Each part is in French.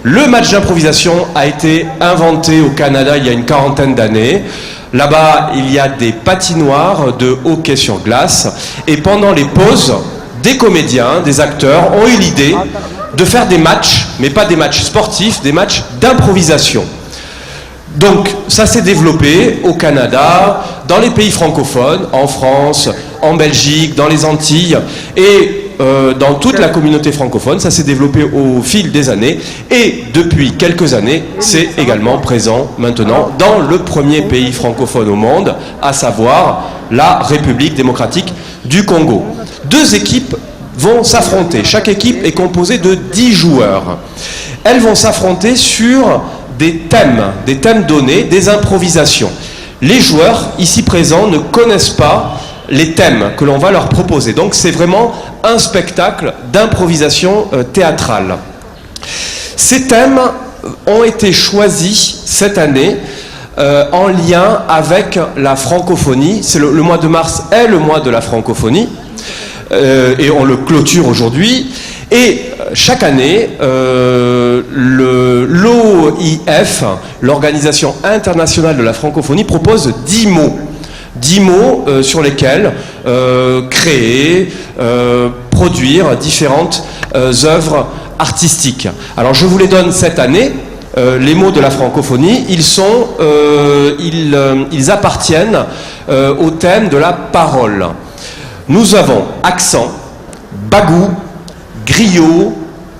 Le match d'improvisation a été inventé au Canada il y a une quarantaine d'années. Là-bas, il y a des patinoires de hockey sur glace. Et pendant les pauses, des comédiens, des acteurs ont eu l'idée de faire des matchs, mais pas des matchs sportifs, des matchs d'improvisation. Donc, ça s'est développé au Canada, dans les pays francophones, en France, en Belgique, dans les Antilles, et dans toute la communauté francophone. Ça s'est développé au fil des années, et depuis quelques années, c'est également présent maintenant dans le premier pays francophone au monde, à savoir la République démocratique du Congo. 2 équipes vont s'affronter. Chaque équipe est composée de 10 joueurs. Elles vont s'affronter sur des thèmes donnés, des improvisations. Les joueurs ici présents ne connaissent pas les thèmes que l'on va leur proposer. Donc c'est vraiment un spectacle d'improvisation théâtrale. Ces thèmes ont été choisis cette année en lien avec la francophonie. Le mois de mars est le mois de la francophonie et on le clôture aujourd'hui. Et chaque année, l'OIF, l'Organisation internationale de la francophonie, propose 10 mots. 10 mots sur lesquels créer, produire différentes œuvres artistiques. Alors je vous les donne cette année. Les mots de la francophonie, ils appartiennent au thème de la parole. Nous avons accent, bagou, griot,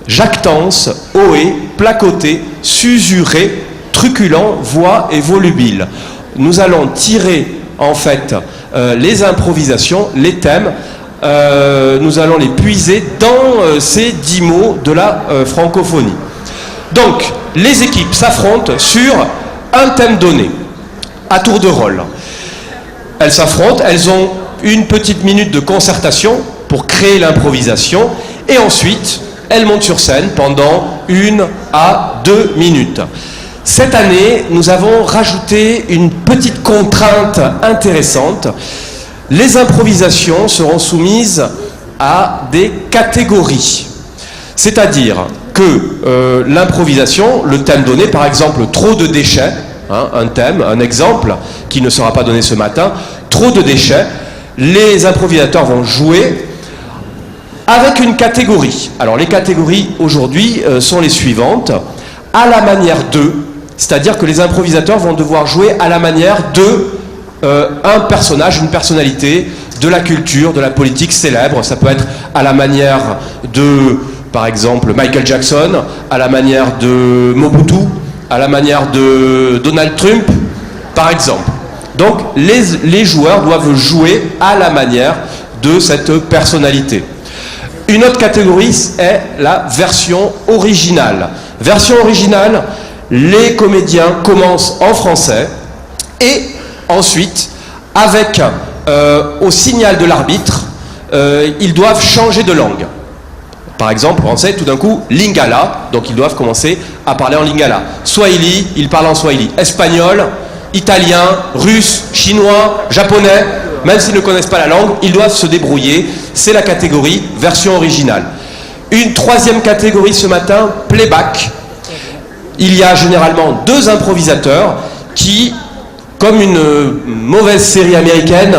jactance, oé, placoté, susurré, truculent, voix et volubile. Nous allons tirer en fait les improvisations, les thèmes, nous allons les puiser dans ces 10 mots de la francophonie. Donc, les équipes s'affrontent sur un thème donné, à tour de rôle. Elles s'affrontent, elles ont une petite minute de concertation pour créer l'improvisation, et ensuite, elles montent sur scène pendant 1 à 2 minutes. Cette année, nous avons rajouté une petite contrainte intéressante. Les improvisations seront soumises à des catégories. C'est-à-dire que l'improvisation, le thème donné, par exemple, trop de déchets, un thème, un exemple qui ne sera pas donné ce matin, trop de déchets, les improvisateurs vont jouer avec une catégorie. Alors les catégories aujourd'hui sont les suivantes. À la manière de, c'est-à-dire que les improvisateurs vont devoir jouer à la manière de un personnage, une personnalité de la culture, de la politique célèbre. Ça peut être à la manière de, par exemple, Michael Jackson, à la manière de Mobutu, à la manière de Donald Trump, par exemple. Donc les joueurs doivent jouer à la manière de cette personnalité. Une autre catégorie est la version originale. Version originale, les comédiens commencent en français et ensuite, avec au signal de l'arbitre, ils doivent changer de langue. Par exemple, français, tout d'un coup, lingala, donc ils doivent commencer à parler en lingala. Swahili, ils parlent en swahili. Espagnol, italien, russe, chinois, japonais, même s'ils ne connaissent pas la langue, ils doivent se débrouiller. C'est la catégorie version originale. Une troisième catégorie ce matin, playback. Il y a généralement 2 improvisateurs qui, comme une mauvaise série américaine,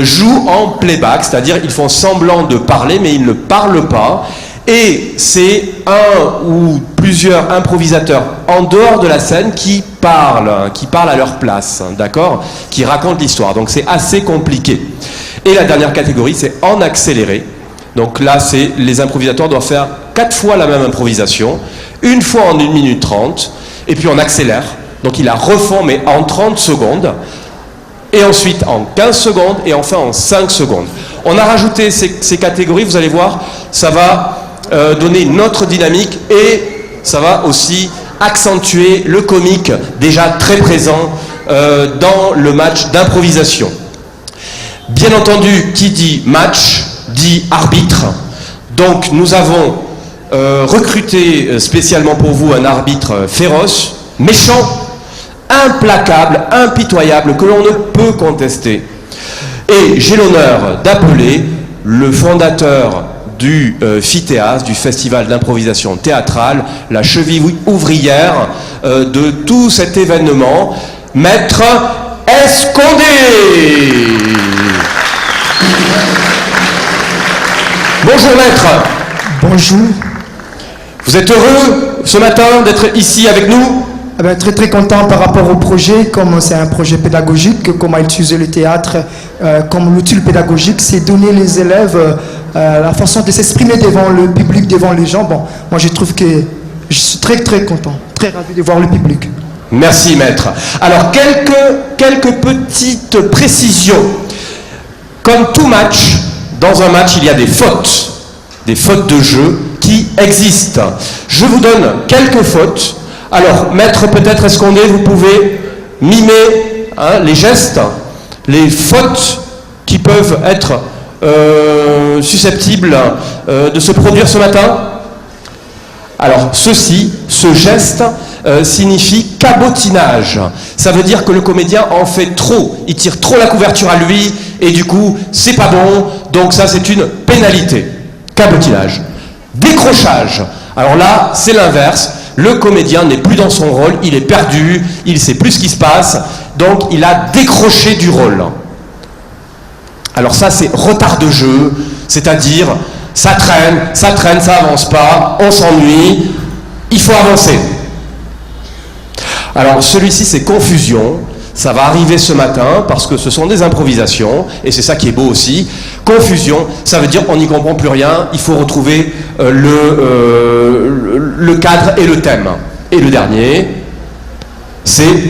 jouent en playback, c'est-à-dire ils font semblant de parler mais ils ne parlent pas. Et c'est un ou plusieurs improvisateurs en dehors de la scène qui parlent à leur place, d'accord, qui racontent l'histoire. Donc c'est assez compliqué. Et la dernière catégorie, c'est en accéléré. Donc là, les improvisateurs doivent faire 4 fois la même improvisation, une fois en 1 minute 30, et puis on accélère. Donc ils la refont, mais en 30 secondes, et ensuite en 15 secondes, et enfin en 5 secondes. On a rajouté ces catégories, vous allez voir, ça va donner une autre dynamique, et ça va aussi accentuer le comique déjà très présent dans le match d'improvisation. Bien entendu, qui dit match, dit arbitre. Donc nous avons recruté spécialement pour vous un arbitre féroce, méchant, implacable, impitoyable, que l'on ne peut contester. Et j'ai l'honneur d'appeler le fondateur du FITEAS, du Festival d'improvisation théâtrale, la cheville ouvrière de tout cet événement, Maître Escondé. Bonjour Maître. Bonjour. Vous êtes heureux ce matin d'être ici avec nous? Très très content par rapport au projet, comme c'est un projet pédagogique, comment utiliser le théâtre comme outil pédagogique, c'est donner les élèves la façon de s'exprimer devant le public, devant les gens. Bon, moi je trouve que je suis très très content, très ravi de voir le public. Merci Maître. Alors quelques petites précisions. Comme tout match, dans un match il y a des fautes de jeu qui existent. Je vous donne quelques fautes. Alors, Maître peut-être Escondé, vous pouvez mimer les gestes, les fautes qui peuvent être susceptibles de se produire ce matin. Alors, ce geste signifie cabotinage. Ça veut dire que le comédien en fait trop, il tire trop la couverture à lui, et du coup, c'est pas bon, donc ça c'est une pénalité. Cabotinage. Décrochage. Alors là, c'est l'inverse. Le comédien n'est plus dans son rôle, il est perdu, il ne sait plus ce qui se passe, donc il a décroché du rôle. Alors ça, c'est retard de jeu, c'est-à-dire ça traîne, ça avance pas, on s'ennuie, il faut avancer. Alors celui-ci, c'est confusion. Ça va arriver ce matin parce que ce sont des improvisations et c'est ça qui est beau aussi. Confusion, ça veut dire on n'y comprend plus rien, il faut retrouver le cadre et le thème. Et le dernier, c'est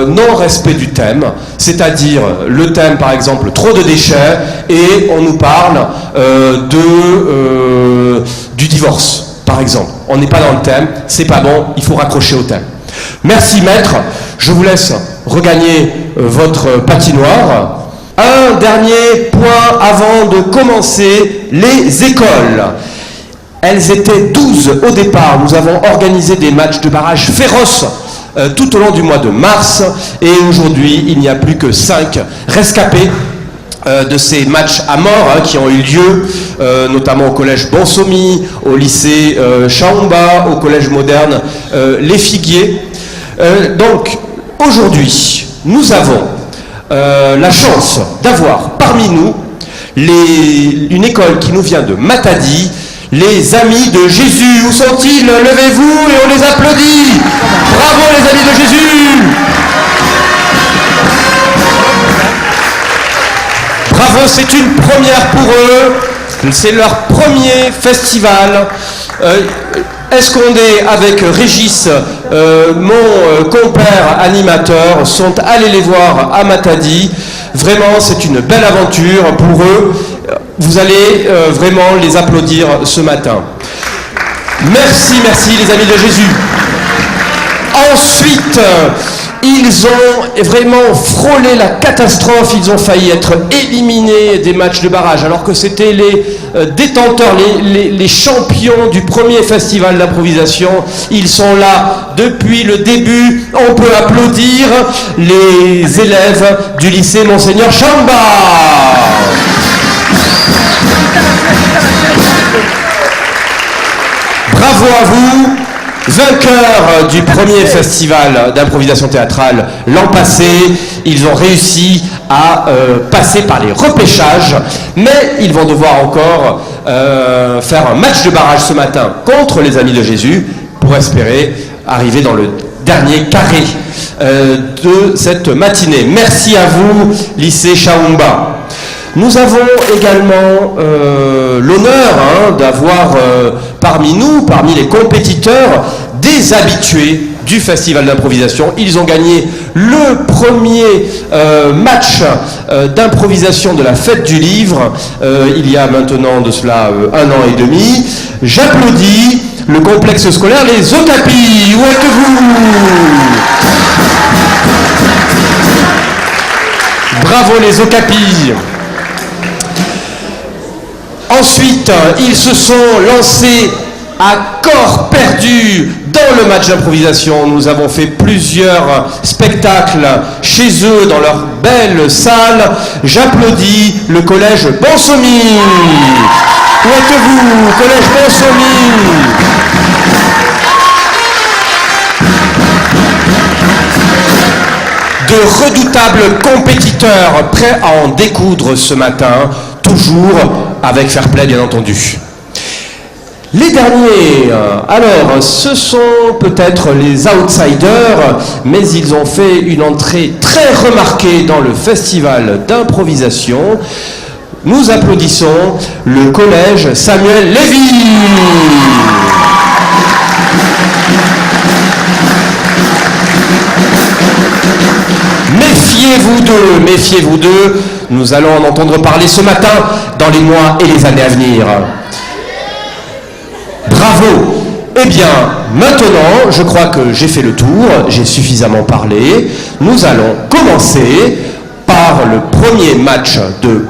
non-respect du thème, c'est-à-dire le thème par exemple trop de déchets et on nous parle du divorce par exemple. On n'est pas dans le thème, c'est pas bon, il faut raccrocher au thème. Merci Maître, je vous laisse regagner votre patinoire. Un dernier point avant de commencer, les écoles. Elles étaient 12 au départ, nous avons organisé des matchs de barrage féroces tout au long du mois de mars et aujourd'hui il n'y a plus que 5 rescapés de ces matchs à mort qui ont eu lieu, notamment au collège Bonsomi, au lycée Chaumba, au collège moderne Les Figuiers. Donc aujourd'hui, nous avons la chance d'avoir parmi nous une école qui nous vient de Matadi, les Amis de Jésus. Où sont-ils? Levez-vous et on les applaudit. Bravo les Amis de Jésus. Bravo, c'est une première pour eux. C'est leur premier festival. Escondé avec Régis, mon compère animateur, sont allés les voir à Matadi. Vraiment, c'est une belle aventure pour eux. Vous allez vraiment les applaudir ce matin. Merci, merci les Amis de Jésus. Ensuite, ils ont vraiment frôlé la catastrophe, ils ont failli être éliminés des matchs de barrage, alors que c'était les détenteurs, les champions du premier festival d'improvisation. Ils sont là depuis le début. On peut applaudir les élèves du lycée Monseigneur Chamba. Bravo à vous. Vainqueurs du premier festival d'improvisation théâtrale l'an passé, ils ont réussi à passer par les repêchages, mais ils vont devoir encore faire un match de barrage ce matin contre les Amis de Jésus pour espérer arriver dans le dernier carré de cette matinée. Merci à vous, lycée Chaumba. Nous avons également l'honneur d'avoir parmi nous, parmi les compétiteurs, des habitués du festival d'improvisation. Ils ont gagné le premier match d'improvisation de la fête du livre, il y a maintenant de cela 1 an et demi. J'applaudis le complexe scolaire Les Okapis. Où êtes-vous? Bravo les Okapis. Ensuite, ils se sont lancés à corps perdu dans le match d'improvisation. Nous avons fait plusieurs spectacles chez eux dans leur belle salle. J'applaudis le collège Bonsomy. Où êtes-vous, collège Bonsomy? De redoutables compétiteurs prêts à en découdre ce matin, toujours avec fair play bien entendu. Les derniers, alors, ce sont peut-être les outsiders, mais ils ont fait une entrée très remarquée dans le festival d'improvisation. Nous applaudissons le collège Samuel Lévy. Méfiez-vous d'eux, nous allons en entendre parler ce matin dans les mois et les années à venir. Bravo! Eh bien, maintenant, je crois que j'ai fait le tour, j'ai suffisamment parlé. Nous allons commencer par le premier match de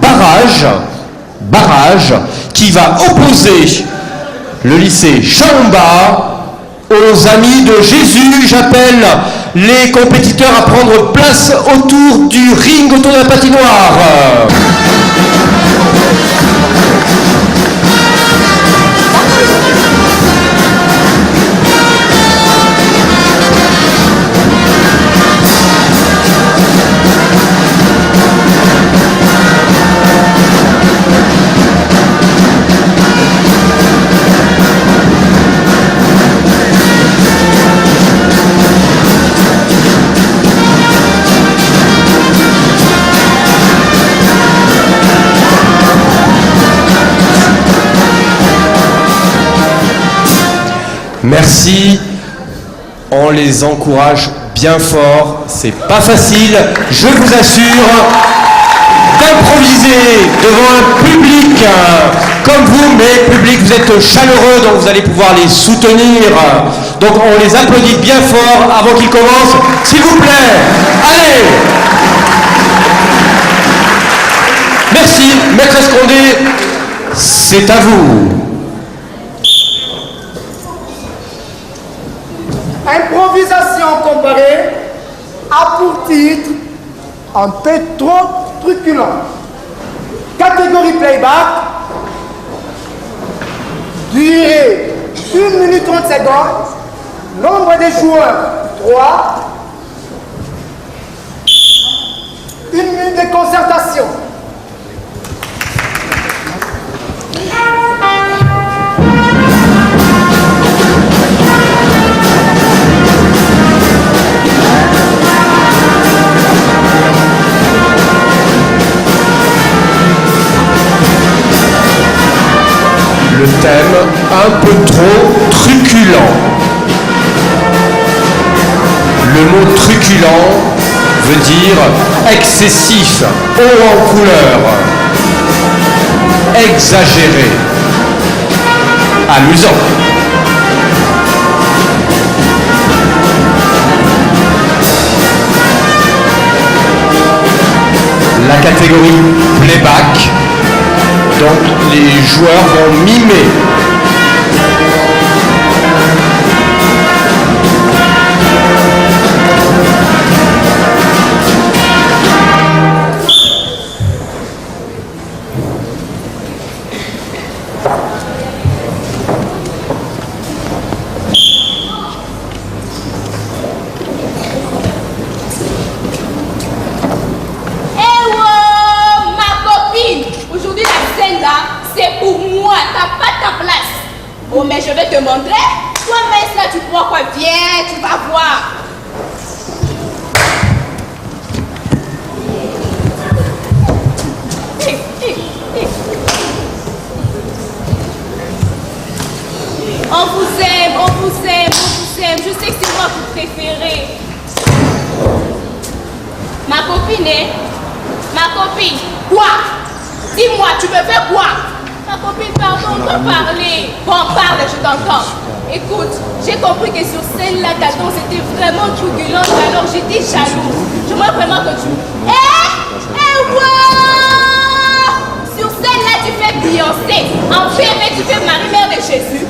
barrage, qui va opposer le lycée Chamba aux amis de Jésus. J'appelle les compétiteurs à prendre place autour du ring, autour de la patinoire. Merci, on les encourage bien fort, c'est pas facile, je vous assure, d'improviser devant un public comme vous, mais public, vous êtes chaleureux, donc vous allez pouvoir les soutenir. Donc on les applaudit bien fort avant qu'ils commencent, s'il vous plaît, allez! Merci, maîtresse Condé, c'est à vous. Improvisation comparée a pour titre un peu trop truculent. Catégorie playback, durée 1 minute 30 secondes, nombre de joueurs 3, 1 minute de concertation. Le thème un peu trop truculent. Le mot truculent veut dire excessif, haut en couleur, exagéré, amusant. La catégorie playback, donc les joueurs vont mimer. Oh, mais je vais te montrer. Toi, mais là, tu crois quoi? Viens, tu vas voir. On vous aime, on vous aime, on vous aime. Je sais que c'est moi que vous préférez. Ma copine, hein? Ma copine. Quoi? Dis-moi, tu me fais quoi? Ma copine, pardon, on peut parler. Bon, parle, je t'entends. Écoute, j'ai compris que sur celle-là, ta danse était vraiment truculente, alors j'étais jalouse. J'aimerais vraiment que tu... wow! Sur celle-là, tu fais Beyoncé. En vérité, tu fais Marie-Mère de Jésus.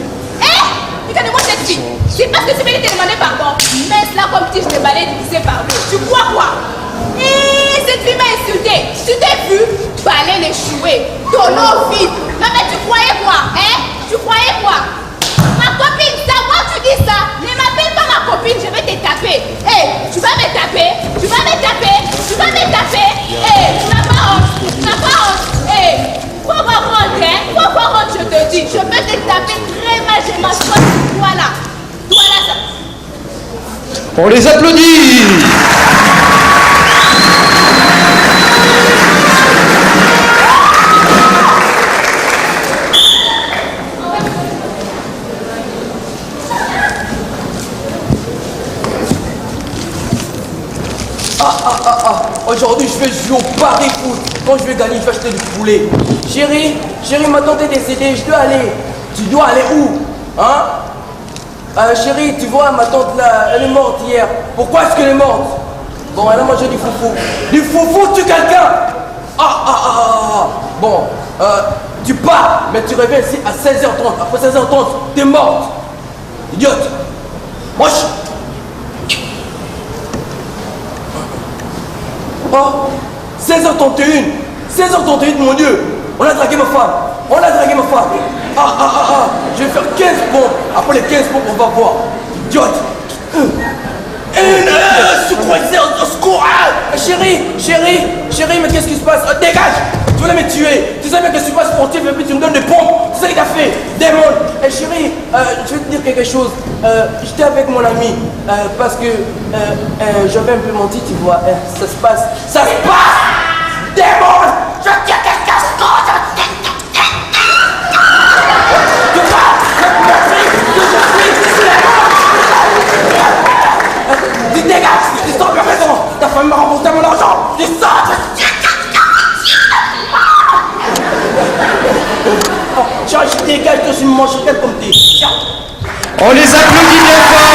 solo vide. Non mais tu croyais quoi, hein? Tu croyais quoi? Ma copine, c'est moi tu dis ça. Ne m'appelle pas ma copine, je vais te taper. Hé, tu vas me taper, tu vas me taper, tu vas me taper. Hé, tu n'as pas honte, tu n'as pas honte. Hé, faut voir honte, hein? Faut voir honte, je te dis. Je vais te taper très mal, je m'assois. Voilà. Voilà ça. On les applaudit. Aujourd'hui, je vais jouer au pari-foot. Quand je vais gagner, je vais acheter du poulet. Chérie, ma tante est décédée, je dois aller. Tu dois aller où? Hein? Chérie, tu vois, ma tante là, elle est morte hier. Pourquoi est-ce qu'elle est morte? Bon, elle a mangé du foufou. Du foufou, tu quelqu'un? Bon, tu pars, mais tu reviens ici à 16h30. Après 16h30, t'es morte. Idiote. Moche. Oh, 16h31, 16h31, mon Dieu, on a dragué ma femme, je vais faire 15 pompes, après les 15 pompes, on va voir. Idiote. Se croiser au secours. Chérie, mais qu'est-ce qui se passe? Dégage. Tu voulais me tuer. Tu sais bien que je suis pas sportif et puis tu me donnes des pompes. C'est ça qu'il t'a fait. Démon. Chérie, je vais te dire quelque chose. J'étais avec mon ami parce que j'avais un peu menti, tu vois. Ça se passe. Démon. Je te dis quelque chose. Tu vois, tu dégages. Tu sors plus raison. Ta femme m'a remboursé mon argent. Tu sors. Tiens, je dégage, je suis manche comme t'es. On les applaudit bien fort.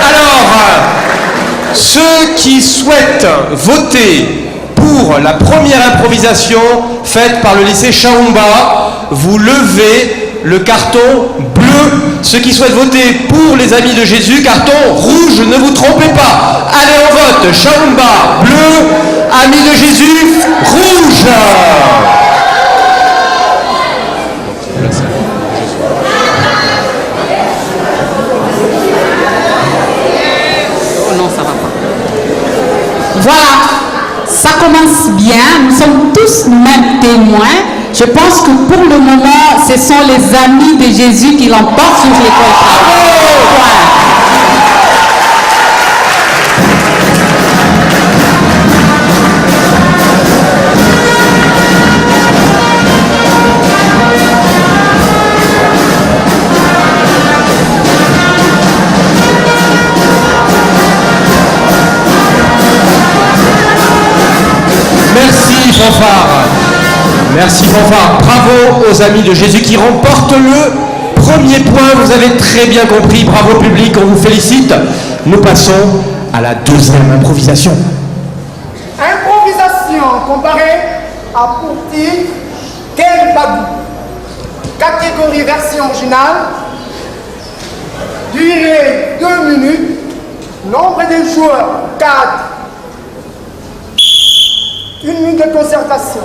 Alors, ceux qui souhaitent voter pour la première improvisation faite par le lycée Chaoumba, vous levez le carton bleu. Ceux qui souhaitent voter pour les Amis de Jésus, carton rouge, ne vous trompez pas. Allez, on vote. Chaoumba, bleu. Amis de Jésus, rouge. Non, ça va pas. Voilà, ça commence bien. Nous sommes tous nous-mêmes témoins. Je pense que pour le moment, ce sont les Amis de Jésus qui l'emportent sur l'école. Merci Fanfare. Merci Fanfare. Bravo aux Amis de Jésus qui remportent le premier point. Vous avez très bien compris. Bravo public, on vous félicite. Nous passons à la deuxième improvisation. Improvisation comparée à pour titre Quel Bagou. Catégorie version originale. Durée 2 minutes. Nombre de joueurs 4. 1 minute de concertation.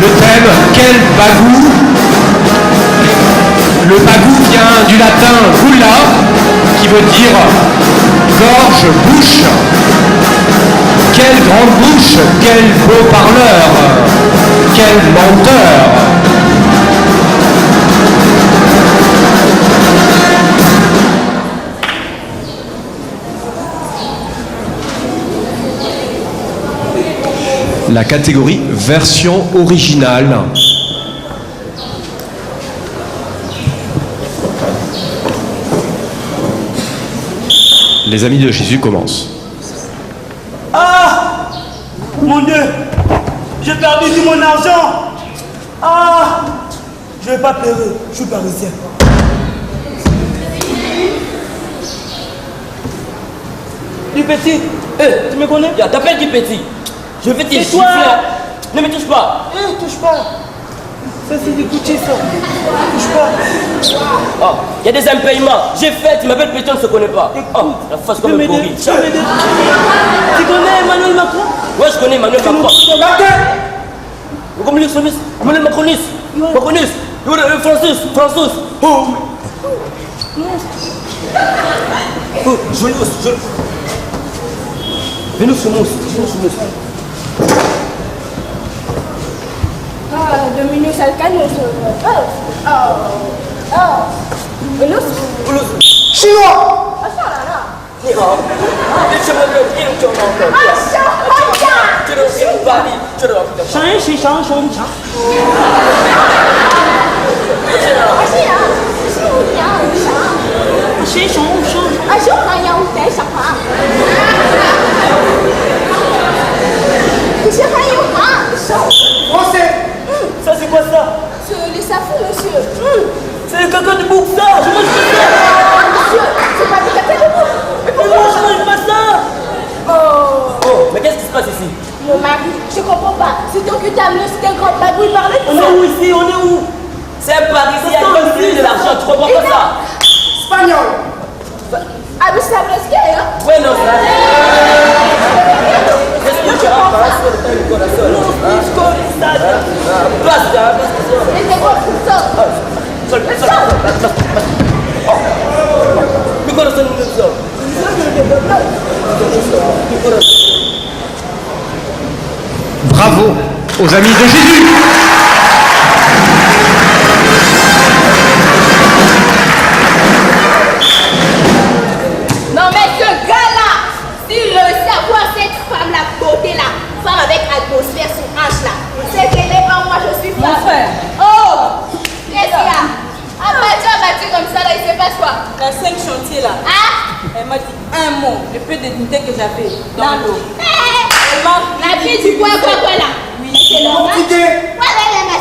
Le thème, quel bagou? Le bagou vient du latin gula, qui veut dire gorge, bouche. Quelle grande bouche, quel beau parleur, quel menteur. La catégorie version originale. Les Amis de Jésus commencent. Mon Dieu, j'ai perdu tout mon argent. Ah, je vais pas pleurer, je suis parisien. Du petit, tu me connais? T'appelles du petit. Je vais te C'est gifler. toi. Ne me touche pas. Touche pas. Ça c'est du Gucci ça. Touche pas. Oh, il y a des impayements. J'ai fait, tu m'appelles petit, on ne se connaît pas. Oh, la face comme un gorille. Tu connais Emmanuel Macron? Ouais, je connais Emmanuel Macron. Vous comprenez Emmanuel Macronis. Macronis. François. Oh. Oh, joli. Venus Mousse. Dominus Alcanus. Venus. Chinois. Français. Ça c'est quoi ça? Les safous, monsieur. C'est le caca de bouc ça. Je mange pas ça. Monsieur, c'est pas du café de bouffe. Mais moi je mange pas ça. Oh, mais qu'est-ce qui se passe ici? Mon mari, je comprends pas. C'est toi qui t'as amené, c'était un grand babou, il parlait de On ça. est où ici? On est où? C'est un Parisien, il veut plus de l'argent, tu comprends pas ça? Espagnol. Ah, mais ça me laisse hein? Ouais, non, ça. Qu'est-ce que tu as par le corazon? Place, Et c'est quoi tout ça? mi corazon no so. Bravo aux amis de Jésus. Non mais ce gars-là, s'il réussit à voir cette femme-là, beauté-là, femme avec atmosphère sur hanche là, c'est qu'elle est pas moi, je suis femme. Mon frère. Oh, qu'est-ce qu'il y a? Abattu comme ça là, il se passe quoi? La 5 chantiers là, Hein? elle m'a dit un mot, le peu de dignité que j'avais dans l'eau. La fille du quoi là? Oui, c'est normal. Portugais. Ouais, elle est ma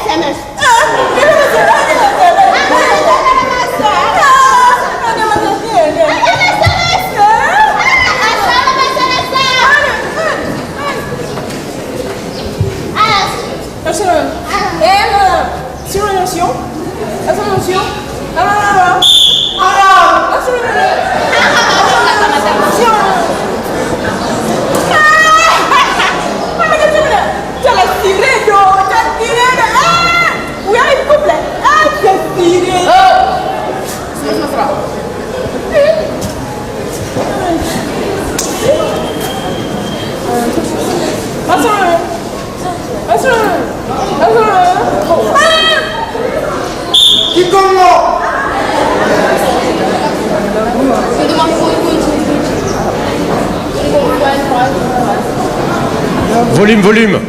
Volume.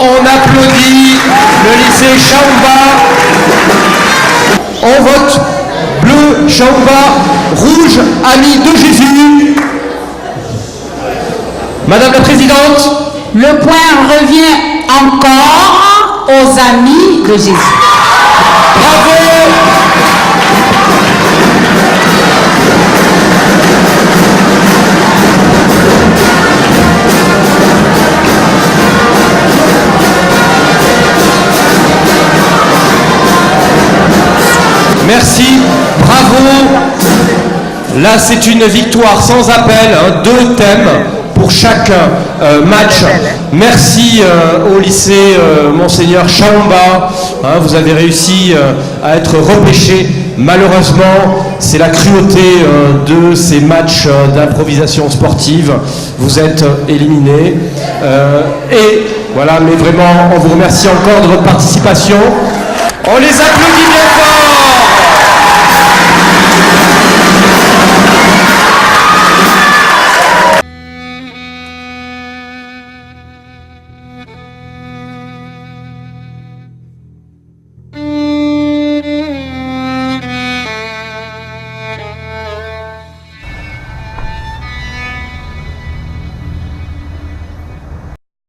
On applaudit le lycée Chaumba. On vote bleu Chaumba, rouge Amis de Jésus. Madame la Présidente. Le point revient encore aux Amis de Jésus. Bravo. Merci, bravo. Là, c'est une victoire sans appel, hein, 2 thèmes pour chaque match. Merci au lycée Monseigneur Chaomba. Hein, vous avez réussi à être repêché. Malheureusement, c'est la cruauté de ces matchs d'improvisation sportive. Vous êtes éliminés. Et voilà, mais vraiment, on vous remercie encore de votre participation. On les applaudit bien fort.